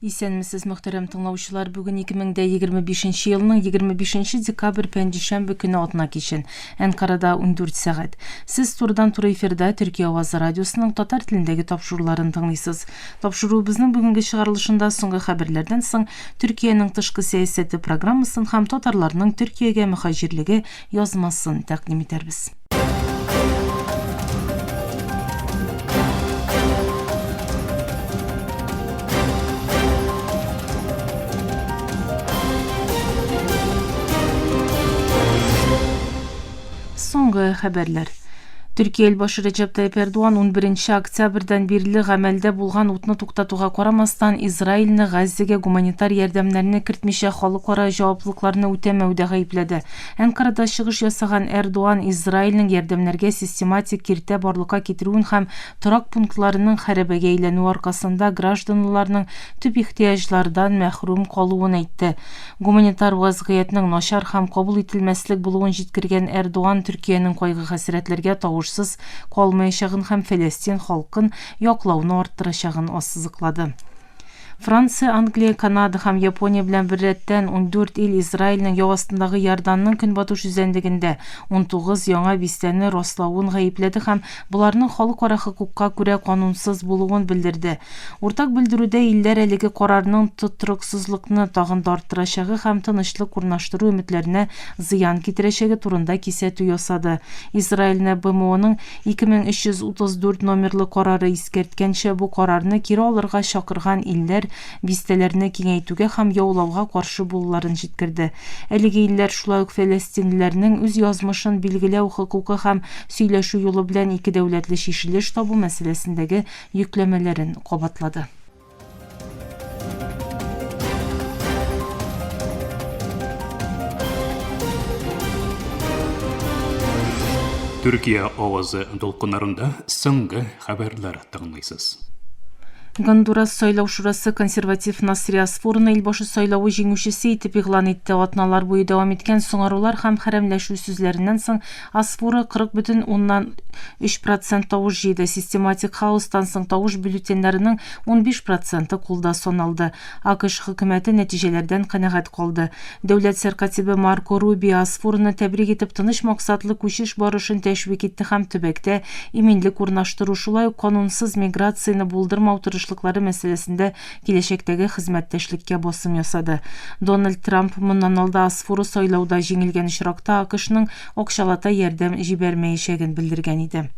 Исәнмесез, мөхтәрәм тыңлаучылар, бүген 2025 елның 25 декабрь пәнҗешәмбе көне атна кичен. Әнкарада 14 сәгать. Сез турыдан-туры эфирда Төркия авазы радиосының татар телендәге тапшыруларын тыңлыйсыз. Тапшыруыбызның бүгенге чыгарылышында соңгы хәбәрләрдән соң Төркиянең тышкы сәясәте программасын һәм татарларның Төркиягә мөхаҗирлеге язмасын тәкъдим итәрбез. Соңгы хәбәрләр. Төркия элбашы Реджеп Тайип Эрдоган 11 октябрьдән бирле гамәлдә булган утны туктатуга карамастан Израильне Газзага гуманитар ярдәмнәрне кертмичә халыкара җаваплылыкларны үтәмәүдә гаепләде. Әнкарада чыгыш ясаган Эрдоган Израильнең ярдәмнәргә систематик киртә барлыкка китерүен һәм торак пунктларының хәрабәгә әйләнү аркасында гражданларның төп ихтыяҗлардан мәхрүм калуын әйтте. Гуманитар вазгыятьнең начар һәм кабул ителмәслек булуын җиткергән Эрдоган Төркиянең кайгы-хәсрәтләргә тавышсыз калмаячагын һәм Фәлестин халкын яклауны арттырачагын ассызыклады. Франция, Англия, Канада һәм Япония белән беррәттән 14 ил Израильнең яу астындагы ярданның көнбатыш үзәнлегендә 19 яңа бистәне раславын гаепләде һәм буларның халыкара хокукка күрә канунсыз булуын белдерде. Уртак белдерүдә илләр әлеге карарның тотрыксызлыкны тагын да арттырачагы һәм тынычлык урнаштыру өметләренә зыян китерәчәге турында кисәтү ясады. Израильне БМОның 2334 номерлы карары искәрткәнчә бу карарны кире алырга чакырган илләр бистәләрне киңәйтүгә һәм яулауга каршы булуларын җиткерде. Әлеге илләр шулай ук фәлестинлеләрнең үз язмышын билгеләү хокукы һәм сөйләшү юлы белән ике дәүләтле шишелеш табу мәсьәләсендәге йөкләмәләрен кабатлады. Төркия авазы долкыннарында соңгы хәбәрләр тыңлыйсыз. Гондурас сайлау шурасы консерватив Насри Асфурны элбашы сайлауы җиңүчесе итеп игълан итте. Атналар буе дәвам иткән соңарулар һәм хәрәмләшү сүзләреннән соң Асфуры 40,3% тавыш җыйды. Систематик хаостан соң тавыш бюллетеннәренең 15% кулда саналды. АКШ хөкүмәте нәтиҗәләрдән канәгать калды. Дәүләт сәркатибе Марко Рубио Асфурны тәбрик итеп тыныч максатлы күчеш барышын тәшвик итте һәм төбәктә иминлек урнаштыру, шулай ук канунсыз миграцияны булдырмау мәсьәләсендә киләчәктәге хезмәттәшлеккә басым ясады. Дональд Трамп моннан алда Асфуры сайлауда җиңелгән очракта АКШның акчалата ярдәм җибәрмәячәген белдергән иде.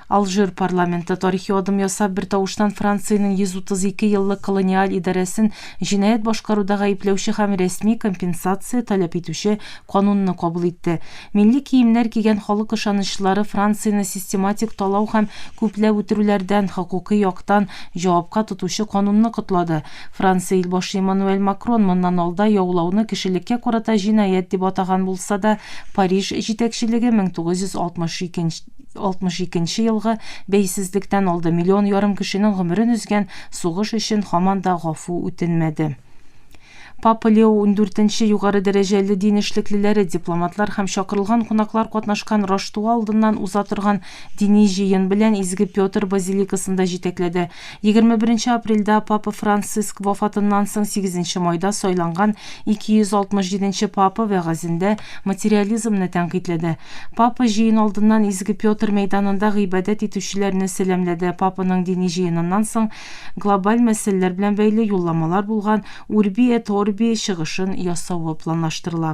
Алжир парламенты тарихи адым ясап бер тавыштан Франциянең 132 еллык колониаль идарәсен җинаять башкаруда гаепләүче һәм рәсми компенсация таләп итүче канунны кабул итте. Милли киемнәр кигән халык ышанычлары Францияны систематик талау һәм күпләп үтерүләрдән хокукый яктан җавапка тотучы канунны котлады. Франция илбашы Эммануэль Макрон моннан алда яулауны кешелеккә карата җинаять дип атаган булса да, Париж җитәкчелеге 1962 елгы бәйсезлектән алды. 1,5 миллион кешенең гомерен үзгән сугыш өчен һаман да гафу үтенмәде. Папа Лео 14-нче югары дәрәҗәле дин эшлеклеләре, дипломатлар һәм чакырылган кунаклар катнашкан Роштау алдыннан уза торган дини җыен белән Изге Петр базиликасында җитәкләде. 21 апрельдә Папа Франциск вафатыннан соң 8 майда сайланган 267-нче папа вәгазендә материализмны тәнкыйтьләде. Папа җыен алдыннан Изге Петр мәйданында гыйбадәт итүчеләрне сәламләде. Папаның дини җыеныннан соң глобаль мәсьәләләр белән бәйле юлламалар булган Урби эт Орби чыгышын ясауы планлаштырыла.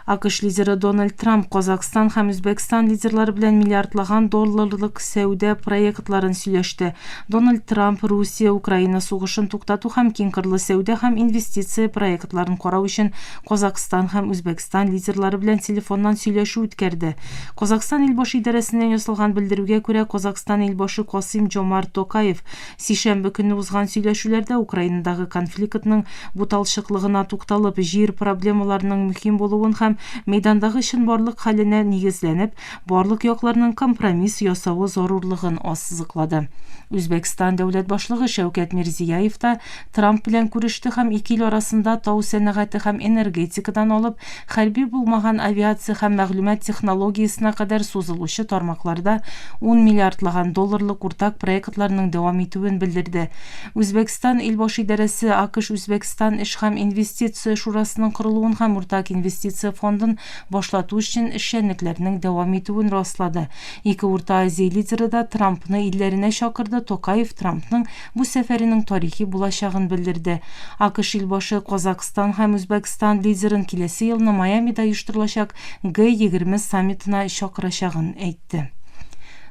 АКШ лидеры Дональд Трамп Казакстан һәм Үзбәкстан лидерлары белән миллиардлаган долларлык сәүдә проектларын сөйләште. Дональд Трамп Русия, Украина сугышын туктату һәм киңкырлы сәүдә һәм инвестиция проектларын карау өчен Казакстан һәм Үзбәкстан лидерлары белән телефоннан сөйләшү үткәрде. Казакстан илбашы идарәсеннән ясалган белдерүгә күрә, Казакстан илбашы Касым-Жомарт Токаев сишәмбе көнне узган сөйләшүләрдә Украинадагы конфликтның буталчыклыгына тукталып, җир проблемаларының мөһим булуын һәм мейдандагы чынбарлык хәленә нигезләнеп, барлык якларның компромисс ясавы зарурлыгын ассызыклады. Үзбәкстан дәүләт башлыгы Шәүкәт Мирзияев та Трамп белән күреште һәм ике ил арасында тау сәнәгате һәм энергетикадан алып, хәрби булмаган авиация һәм мәгълүмат технологиясына кадәр сузылучы тармакларда 10 миллиардлаган долларлык уртак проектларның дәвам итүен белдерде. Үзбәкстан илбашы идарәсе АКШ-Үзбәкстан эш һәм инвестиция шурасының корылуын һәм уртак инвестиция фондын башлату өчен эшчәнлекләрнең дәвам итүен раслады. Ике Урта Азия лидеры да Трампны илләренә чакырды. Токаев Трампның бу сәфәренең тарихи булачагын белдерде. АКШ илбашы Казакстан һәм Үзбәкстан лидерын киләсе елны Майамида оештырылачак G20 саммитына чакырачагын әйтте.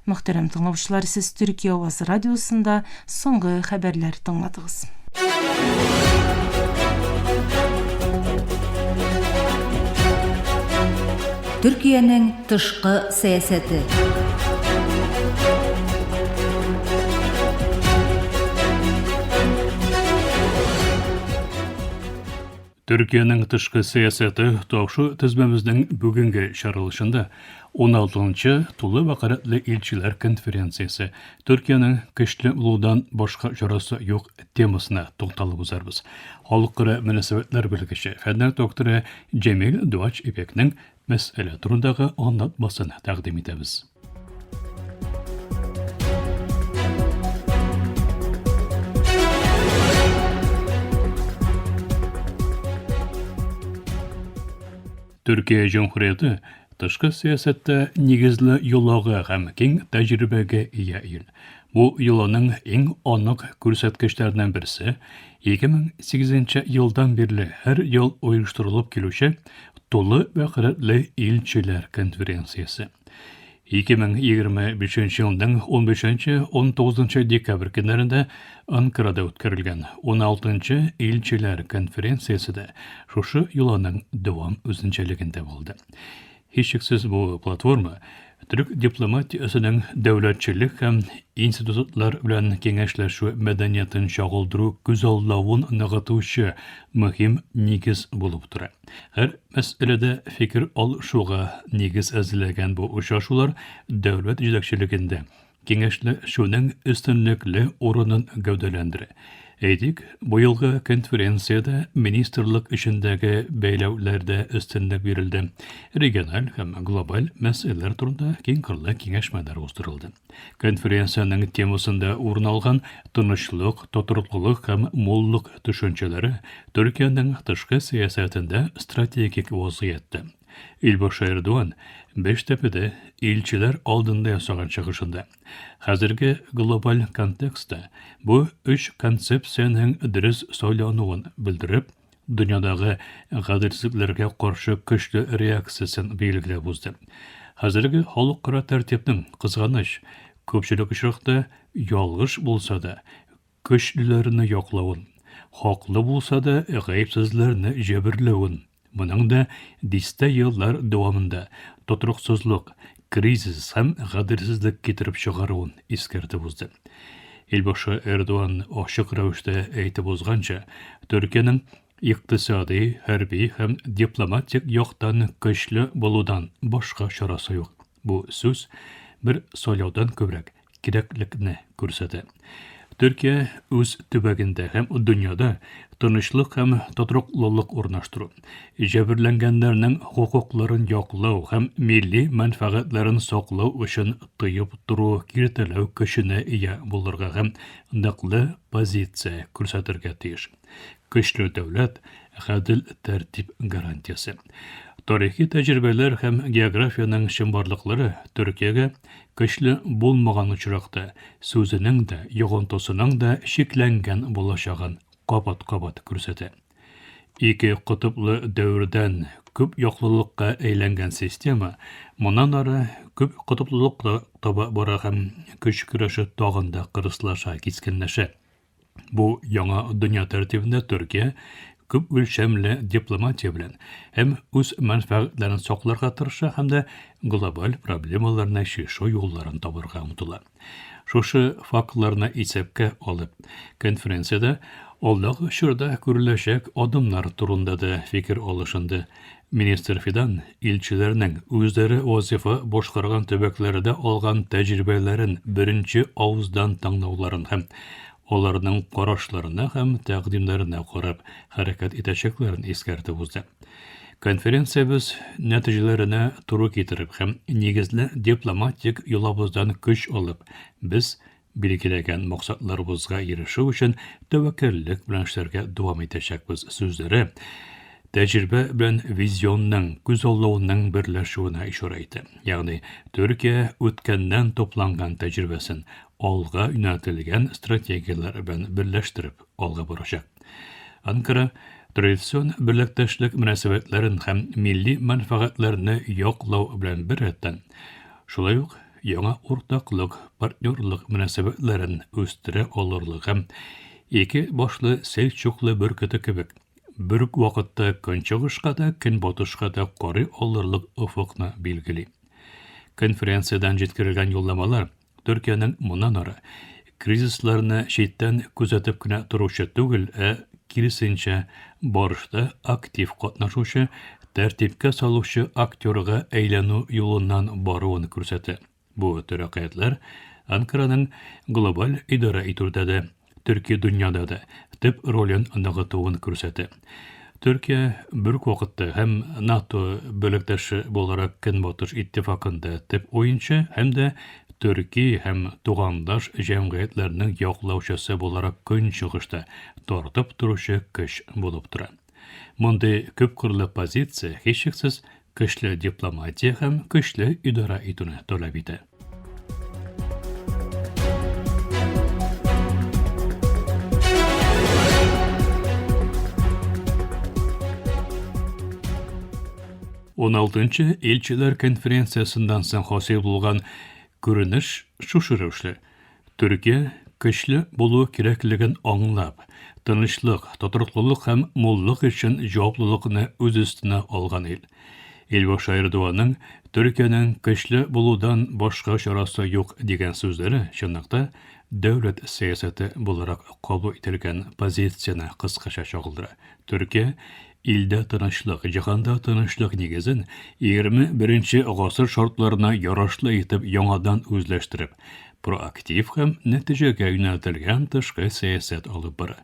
Мөхтәрәм тыңлаучылар, сез Төркия Авазы радиосында соңгы хәбәрләр тыңладыгыз. Төркиянең тышкы сәясәте. Түркиянең тышкы сәясәте таушы тезмәмезнең бүгенге чаралышында 16-нчы тулы вакытлы илчиләр конференциясе Түркиянең көчле булудан башка чарасы юк темасына тукталып узарбыз. Халыкара мөнәсәбәтләр белгече, фәннәр докторы Җәмил Дуач Ипекнең мәсьәлә турындагы аңлатмасын тәкъдим итәбез. Түркия Җумһурияте тышкы сәясәттә нигезле юллыгы һәм киң тәҗрибәгә ия ил. Бу юлның иң анык күрсәткечләреннән берсе 2008 елдан бирле һәр ел оештырылып килүче тулы вакытлы илчиләр конференциясе. 2025 елның 15-19 декабрь көннәрендә Анкарада үткәрелгән 16-нчы илчиләр конференциясе дә шушы юлның дәвам үзенчәлегендә булды. Һичшиксез бу платформа Түрк дипломатиясының дәүләтчелек һәм институтлар белән киңәшләшү мәдәниятен чагылдыру күзаллавын ныгытучы мөһим нигез булып тора. Һәр мәсьәләдә фикер алышуга нигез әзерләгән бу очрашулар дәүләт җитәкчелегендә киңәшләшүнең өстенлекле урынын гәүдәләндерә. Әйтик, бу елгы конференцияда министрлык эшендәге бәйләүләрдә өстенлек бирелде. Региональ һәм глобаль мәсьәләләр турында киң кырлы киңәшмәләр уздырылды. Конференциянең темасында урын алган тынычлык, тотрыклылык һәм моллык төшенчәләре Төркиянең тышкы сәясәтендә стратегик вазгыятьтә. Илбашы Эрдоган Бештәпедә илчиләр алдында ясаган чыгышында хәзерге глобаль контекстта бу үч концепцияның дөрес сайлануын белдереп, дөньядагы гаделсезлекләргә каршы көчле реакциясын белгиләп узды. Хәзерге халыкара тәртипнең кызганыч күпчелек очракта ялгыш булса да көчлеләрне яклавын, хаклы булса да гаепсезләрне җәберләвен, моның да дистә еллар дәвамында тотрыксызлык, кризис һәм гаделсезлек китереп чыгаруын искәртеп узды. Илбашы Эрдоган ачык рәвештә әйтеп узганча, Төркиянең икътисади, хәрби һәм дипломатик яктан көчле булудан башка чарасы юк. Бу сүз бер сайлаудан күбрәк кирәклекне күрсәтә. Төркия үз төбәгендә һәм дөньяда тынычлык һәм тотрыклылык урнаштыру, җәберләнгәннәрнең хукукларын яклау һәм милли мәнфәгатьләрен саклау өчен тыеп тору киртәләү көченә ия булырга һәм ныклы позиция күрсәтергә тиеш. Көчле дәүләт, гадел тәртип гарантиясе. Тарихи тәҗрибәләр һәм географияның чынбарлыклары Төркиягә көчле булмаган очракта сүзенең дә, йогынтысының да шикләнгән булачагын кабат-кабат күрсәтә. Ике кытыплы дәүрдән күп яклылыкка әйләнгән система моннан ары күп кытыплылыкка таба бара һәм көч көрәше тагын да кырыслаша, кискенләшә. Бу яңа дөнья тәртибендә Төркия күп үлчәмле дипломатия белән һәм үз мәнфәгатьләрен сакларга тырыша һәм дә глобаль проблемаларны чишү юлларын табырга омтыла. Шушы фактларны исәпкә алып, конференцияда алдагы чорда күреләчәк адымнар турында да фикер алышынды. Министр Fidan ilçilerinin özleri vazife boşkargan töbeklerde algan tecrübelerin birinci ağızdan tanlauların hem onlarının qaraşlarına hem təqdimlerine qarab hareket edeceklerin eskertip uzdı. Konferensiyabız neticelerine turu getirip hem negizli diplomatik yolabızdan güç alıp biz belgilegen maksatlarımızga erişu için tevekkellik bilen işlerge devam edecekbiz sözleri. Tecrübe bilen vizyonның, güzolluğunның birleşuuna işaret etti. Yani Türkiye ötkenden toplangan tecrübesin alga yöneltilgen stratejiyalar bilen birleştirip alga baracak. Ankara tradisyon birlikteşlik münasebetlerin hem milli menfaatlerini yoklaw bilen bir etten. Şulay uq yaňa ortaklyk, partnerlik münasebetlerin östüre alırlyk hem iki başlı Selçuklu bürkütü kebek bir wagtda Künçügüşkä da Künbatışkä da gory alırlyk ufukna belgili. Konferensiyadan jetkirilgen yollamalar Türkiýanyň mundan ara krizislaryny şeýtden gözetip güne turuşy tugul, kirisinçe barışda aktiv gatnaşuşy, tertipke saluşy aktörge eýlenu ýolundan baruwyny görsetdi. Bu töreketler Ankara'nın global idara etürde Türkiye dünyada da tip rolün nagatywyny görsetdi. Türkiye bir wagtda hem NATO bölekdeşi bolarak Künbatış ittifakynda tip oýunçy hem de Türkiye hem tuğandaş cemgiyetlerinin yoklawçysy bolarak Künçügüşde tortup duruşy güç bolup durar. Munday köpkürli pozisiýa hiçşeksiz güçli diplomatiýa hem güçli idara etüni talap eder. On 16-njy Elçiler konferensiýasyndan soň hasil bolgan görünüş şuşuruşly. Türkiye güçlü bolu kerekligin anlap, tınışlyk, toturuklylyk hem mollyk üçin jogaplylygyny öz üstüne algan el. Elbaşy Erdoğan'ın Türkiýanyň güçlü boludan başga şarasy ýok degen sözleri şundakda döwlet siýasety bolarak kabul etilgen pozisiýany kıskaça çagyldyra. Türkiye ilde tınışlyk, jahanda tınışlyk negizin 21-nji gasyr şartlaryna yaraşly etip ýaňadan özleşdirip, proaktiv hem netijege ýöneltilgen tyşky siýasat alyp barar.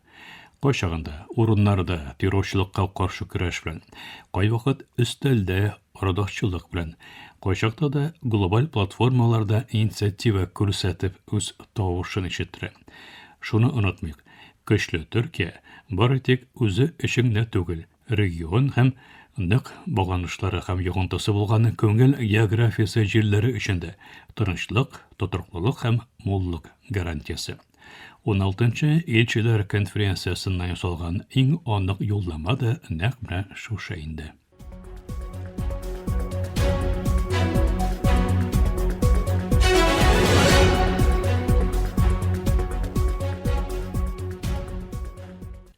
Goşagynda urunlarda terrorçylykka garşy güreş bilen, goý wagt üstelde aradaşçylyk bilen, goşakda da global platformalarda inisiatiwa görsetip öz tawuşyny işitdir. Şunu unutmayk, güçlü Türkiye bary tek özü işinde tugul, region hem nyk baganyşlary hem ýoguntasy bolgan köňgel geografiýasy jerleri içinde tynçlyk, toturuklylyk hem mollyk garantiýasy. 16-njy Elçiler konferensiýasyndan ýasalgan iň anyk ýollama da näme şu şeýinde.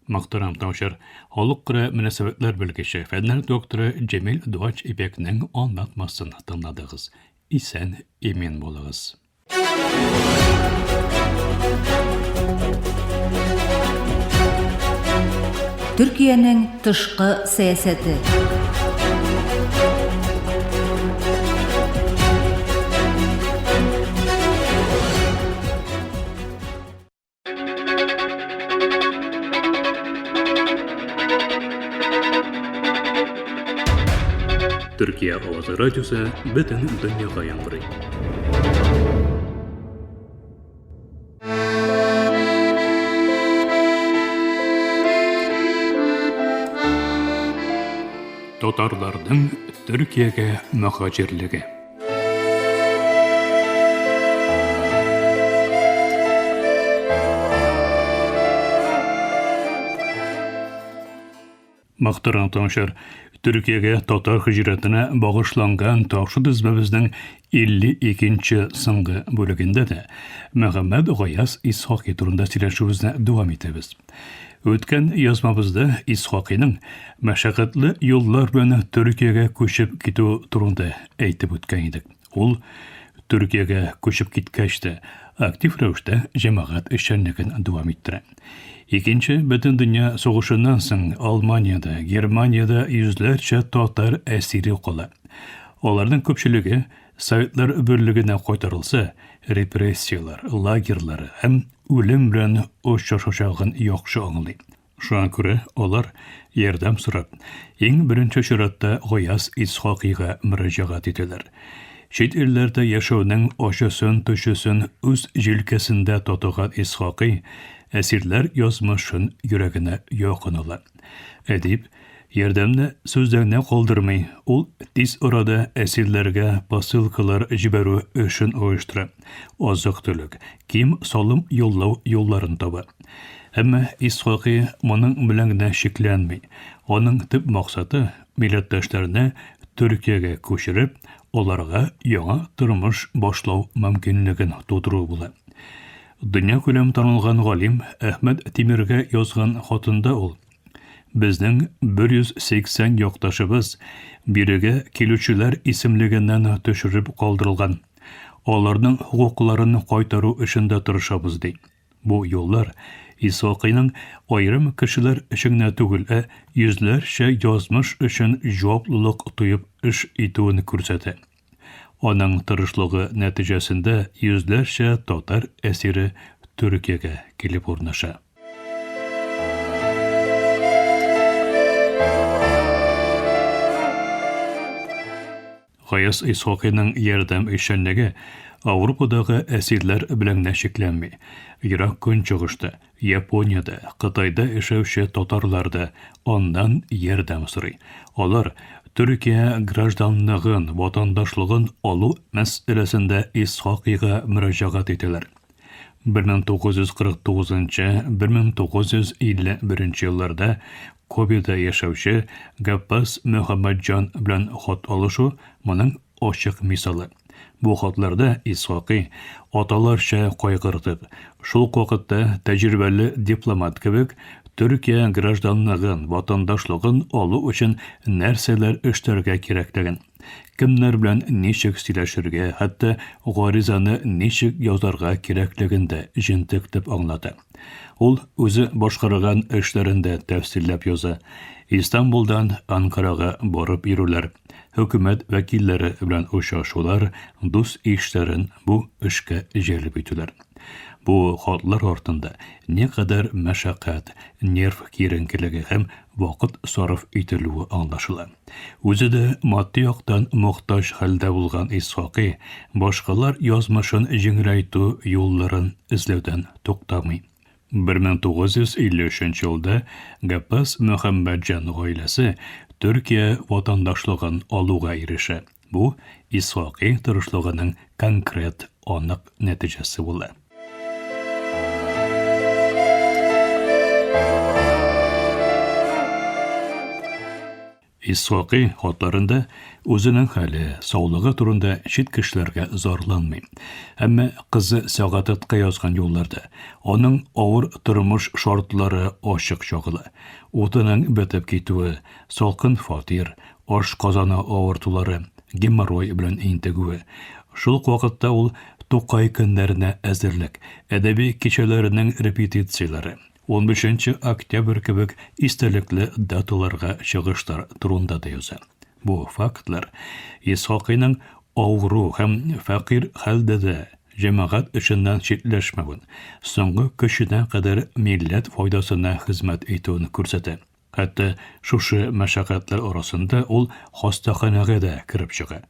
Muhtaram tawşar, halykara münasebetler bilgisi fenler doktoru Cemil Doğaç İpek'nin anlatmasını tınladygyz. İsen emin bolagyz. Türkiýanyň tyşky siýasety. Türkiye Owazy Radiosu bütün dünýäge ýaňryr. Tatarlardyň Türkiýege muhajirligi. Muhtaram tamaşar, Türkiýege tatar hijretine bagyşlangan taşy dizmebizden 52-nji syňgy bölегinde de Mehmet Goýas Ishaqy turunda süýleşibizne dowam etebiz. Ötken ýazmabızda Ishaqynyň meşakkatly ýollar bilen Türkiýege köçüp gitүү turunda aýtyp ötken edik. Ol Түркияга көчүп киткәчтә актив рәвештә җәмәгать эшчәнлеген дәвам иттерә. Икенче бөтен дөнья сугышыннан соң Алманияда, Германияда йөзләрчә татар әсире кала. Аларның күпчелеге Советлар берлегенә кайтарылса, репрессиялар, лагерьлар һәм үлем белән очрашачагын яхшы аңлый. Шуңа күрә алар ярдәм сорап, иң беренче чиратта Гаяз Исхакыйга мөрәҗәгать итәләр. Чит илләрдә яшәүнең ачысын төшесен үз җилкәсендә тотыган Исхакый әсирләр язмышын йөрәгенә якын ала. Әдип ярдәмне сүзләренә калдырмый, ул тиз арада әсирләргә посылкалар җибәрү эшен оештыра. Азык-төлек, кием салым юллау юлларын таба. Әмма Исхакый моның белән генә шикләнми. Аның төп максаты милләттәшләрне Төркиягә күчереп, аларга яңа тормыш башлау мөмкинлеген тудыру була. Дөнья күләм танылган галим Әхмәт Тимергә язган хатында ул: "Безнең 180 якташыбыз бирегә килүчеләр исемлегеннән төшереп калдырылган. Аларның хукукларын кайтару эшендә тырышабыз" ди. Бу юллар Исхакыйның айрым кешеләр өчен түгел, йөзләрчә язмыш өчен җаваплылык тоеп эш итүен күрсәтә. Аның тырышлыгы нәтиҗәсендә йөзләрчә татар әсире Төркиягә килеп урнаша. Гаяз Исхакыйның ярдәм эшчәнлеге Авропадагы әсирләр белән шикләнми. Ирак көнчыгышта, Япониядә, Кытайда яшәүче татарларда аннан ярдәм сорый. Алар Төркия гражданлыгын, ватандашлыгын алу мәсьәләсендә Исхакыйга мөрәҗәгать итәләр. 1949-1951 елларда Кобеда яшәүче Гаппас Мөхәммәтҗан белән хат алышу моның ачык мисалы. Бу хатларда Исхакый аталарча кайгыртып, шул вакытта тәҗрибәле дипломат кебек Төркия гражданлыгын, ватандашлыгын алу өчен нәрсәләр эшләргә кирәклеген, кемнәр белән ничек сөйләшергә, хәтта гаризаны ничек язарга кирәклеген дә җентектеп аңлата. Ул үзе башкарган эшләрендә тәфсилләп яза. Истанбулдан Анкарага барып йөрүләр, хөкүмәт вәкилләре белән очрашулар, дус ишләрен бу эшкә җәлеп итүләр. Бу хатлар артында не кадәр мәшәкать, нерв киеренкелеге һәм вакыт сарыф ителүе аңлашыла. Үзе дә матди яктан мохтаҗ хәлдә булган Исхакый башкалар язмышын җиңеләйтү юлларын эзләүдән туктамый. 1953 елда Гаппас Мөхәммәтҗан гаиләсе Төркия ватандашлыгын алуга ирешә. Бу Исхакый тырышлыгының конкрет анык нәтиҗәсе була. Исхакый хатларында үзенең хәле, саулыгы турында чит кешеләргә зарланмый. Әмма кызы Сәгадәткә язган юлларда аның авыр тормыш шартлары ачык чагыла. Утының бетеп китүе, салкын фатир, аш казаны авыртулары, геморрой белән интегүе. Шул вакытта ул Тукай көннәренә әзерлек, әдәби кичәләренең репетицияләре, 15 октябрь кебек истәлекле даталарга чыгыштар турында да яза. Бу фактлар Исхакыйның авыру һәм фәкыйрь хәлдә дә җәмәгать эшеннән читләшмәвен, соңгы көченә кадәр милләт файдасына хезмәт итүен күрсәтә. Хәтта шушы мәшәкатьләр арасында ул хастаханәгә дә кирип чыга.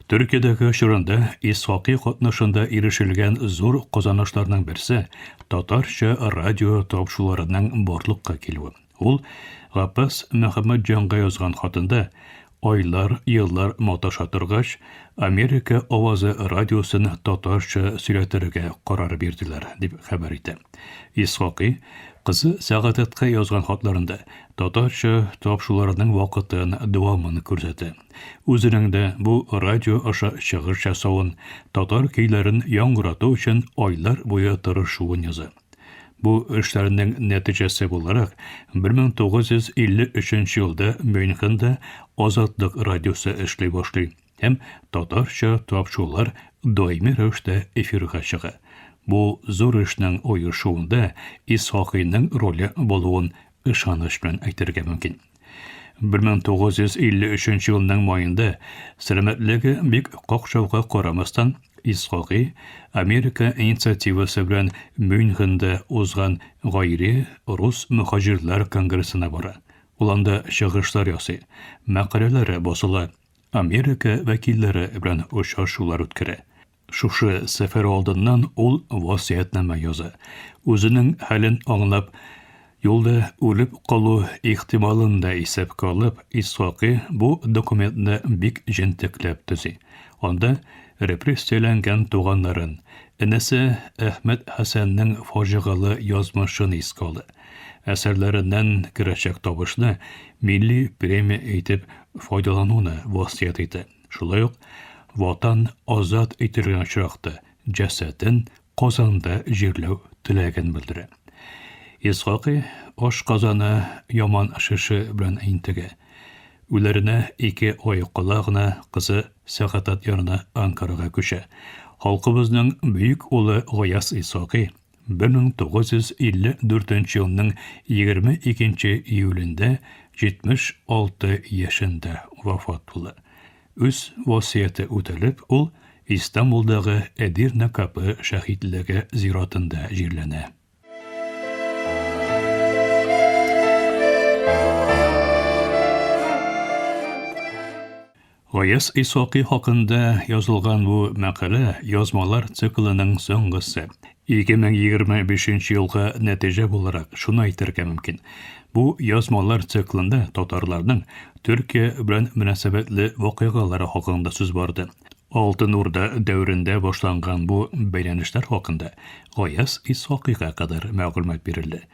Төркиядәге чорында Исхакый катнашында ирешелгән зур казанышларның берсе татарча радио тапшыруларының барлыкка килүе. Ул Гаппас Мөхәммәтҗанга язган хатында айлар, еллар маташа торгач, Америка авазы радиосын татарча сөйләтергә карар бирделәр, дип хәбәр итә. Исхакый кызы Сәгадәткә язган хатларында татарча тапшыруларның вакытын, дәвамын күрсәтә. Үзенең дә бу радио аша чыгыш ясавын, татар көйләрен яңгырату өчен айлар буе тырышуын яза. Бу эшләрнең нәтиҗәсе буларак 1953 елда Мюнхендә Азатлык радиосы эшли башлый. һәм татарча тапшырулар даими рәвештә эфирга чыга. Бу зур эшнең оешуында Исхакыйның роле булуын ышаныч белән әйтергә мөмкин. 1953 елның майында сәламәтлеге бик какшауга карамастан Исхакый Америка инициативасы белән Мюнхендә узган гайри рус мөхаҗирләр конгрессына бара. Ул анда чыгышлар ясый, мәкаләләре басыла, Америка вәкилләре белән очрашулар үткәрә. Шушы сәфәр алдыннан ул васыятнама яза. Үзенең хәлен аңлап, юлда үлеп калу ихтималын да исәпкә алып, Исхакый бу документны бик җентекләп төзи. Анда репрессияләнгән туганнарын, энесе Әхмәт Хәсәннең фаҗигалы язмышын искә алды. Әсәрләреннән керәчәк табышны милли премия итеп файдалануны васыят итә. Шулай ук ватан азат ителгән чакта җәсәден Казанда җирләү теләген белдерә. Исхакый ашказаны яман шише белән интегә. Үләренә 2 ай кала гына кызы Сәгатат янына Анкарага күчә. Халкыбызның бөек улы Гаяз Исхакый 1954 елның 22 июлендә 76 яшендә вафат булды. Үз васыяте үтәлеп, ул Истанбулдагы Эдирне капы шәһидлеге зиратында җирләнә. Гаяз Исхакый хакында язылган бу мәкалә язмалар циклының соңгысы. 2025 елга нәтиҗә буларак шуны әйтергә мөмкин. Бу язмалар циклында татарларның Төркия белән мөнәсәбәтле вакыйгалары хакында сүз барды. Алтын Урда дәврендә башланган бу бәйләнешләр хакында Гаяз Исхакыйга кадәр мәгълүмат бирелде.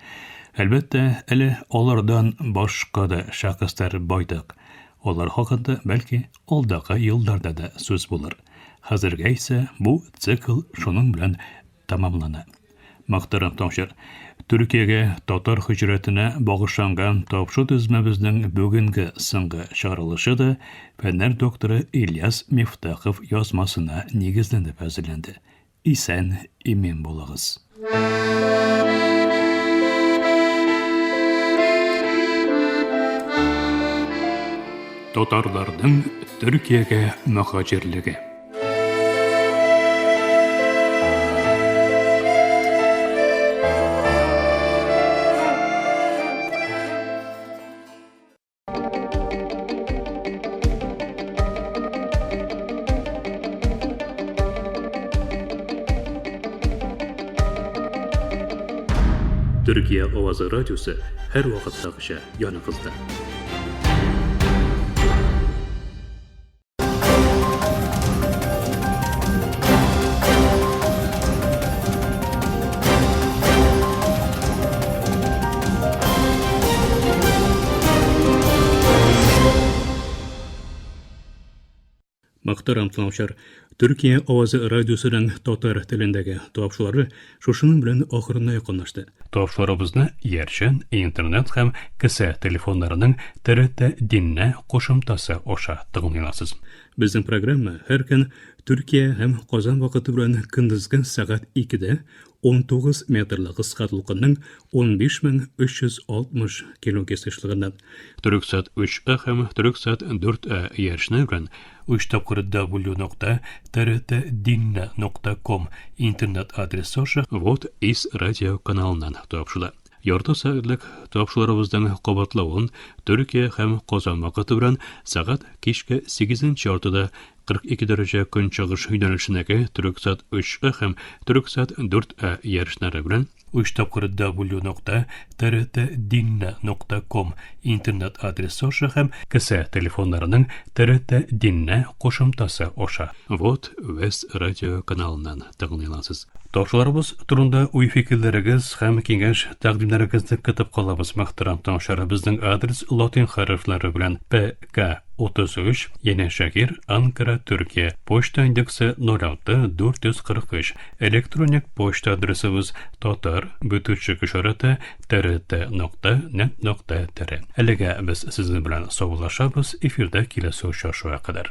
Әлбәттә, әле алардан башка да шәхесләр байтак. Олар хакында бәлки алдагы елларда да сүз булыр. Хәзергә исә бу цикл шуның белән тамамлана. Мактарым таңшыр, Төркиягә татар хиҗрәтенә багышланган тапшу тезмәбезнең бүгенге соңгы чыгарылышы да фәннәр докторы Ильяс Мифтахов язмасына нигезләнеп әзерләнде. Исән имин булыгыз. Татарларның Төркиягә мөхаҗирлеге. Төркия авазы радиосы һәр вакыттагыча яныгызда. Мактарам тыңлаучылар, Төркия авазы радиосының татар телендәге тапшырулары шушының белән ахырына якынлашты. Тапшыруларыбызны Ярчан интернет һәм кесә телефоннарының ТРТ Динне кушымтасы аша тыңлыйларсыз. Безнең программа һәр көн Төркия һәм Казан вакыты белән көндезге сәгать 2дә 19 метрлык кыска толкынның 15360 кГц эшлегендә. Төрксат 3А һәм Төрксат 4А ярышны белән www.trtdinne.com интернет адресы аша вот из радио каналыннан тапшыла. Ярты сәгатьлек тапшыруларыбызның кабатлавын Төркия һәм Казан вакыты белән сәгать кичке 8нче яртыда 42 дәрәҗә көнчыгыш юнәлешендәге Төрксат 3А һәм Төрксат 4А ярышлары белән www.trtdinne.com интернет адресы аша һәм кесә телефоннарының ТРТ Динне кушымтасы аша вот Вест радио каналыннан тыңлыйларсыз. Тапшыруларыбыз турында уй-фикерләрегез һәм киңәш тәкъдимнәрегезне көтеп калабыз. Мөхтәрәм тыңлаучылар, безнең адрес латин хәрефләре белән ПК 33 Яне Шәһәр, Анкара, Төркия. Почта индексы 06443. Электроник почта адресыбыз tatar@trt.net.tr. Әлегә без сезнең белән саулашабыз. Эфирдә киләсе очрашуга кадәр.